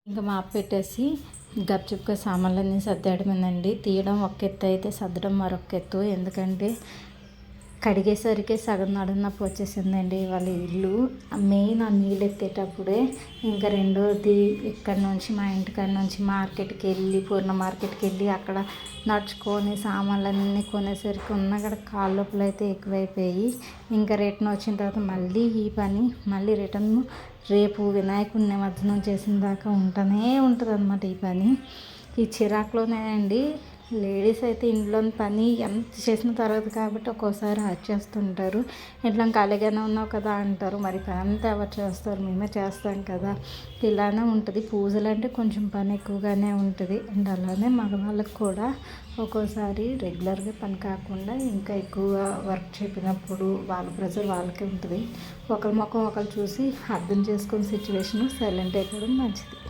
ఇంకా మాపు పెట్టేసి గప్చుప్గా సామాన్లన్నీ సర్దేయడమేనండి. తీయడం ఒక ఎత్తు అయితే సర్దడం మరొక ఎత్తు. ఎందుకంటే కడిగేసరికి సగం నడునొప్పి వచ్చేసిందండి వాళ్ళ ఇల్లు. మెయిన్ ఆ నీళ్ళు ఎత్తేటప్పుడే. ఇంకా రెండోది ఇక్కడ నుంచి మా ఇంటికాడ నుంచి మార్కెట్కి వెళ్ళి పూర్ణ మార్కెట్కి వెళ్ళి అక్కడ నడుచుకొని సామాన్లన్నీ కొనేసరికి ఉన్న కూడా కాళ్ళ నొప్పులు అయితే ఎక్కువైపోయి ఇంకా రిటర్న్ వచ్చిన తర్వాత మళ్ళీ ఈ పని మళ్ళీ రిటర్న్ రేపు వినాయకుడి నిమజ్జనం చేసిన దాకా ఉంటూనే ఉంటుంది అన్నమాట ఈ పని. ఈ చిరాకులోనే అండి లేడీస్ అయితే ఇంట్లోని పని ఎంత చేసిన తర్వాత కాబట్టి ఒక్కోసారి చేస్తుంటారు. ఇంట్లో ఖాళీగానే ఉన్నావు కదా అంటారు. మరి పని అంతా ఎవరు చేస్తారు, మేమే చేస్తాం కదా. ఇలానే ఉంటుంది. పూజలు అంటే కొంచెం పని ఎక్కువగానే ఉంటుంది. అండ్ అలానే మగవాళ్ళకి కూడా ఒక్కోసారి రెగ్యులర్గా పని కాకుండా ఇంకా ఎక్కువ వర్క్ చెప్పినప్పుడు వాళ్ళ ప్రెజర్ వాళ్ళకే ఉంటుంది. ఒకరి ముఖం ఒకరు చూసి అర్థం చేసుకునే సిచ్యువేషన్ సైలెంట్ అయిపోవడం మంచిది.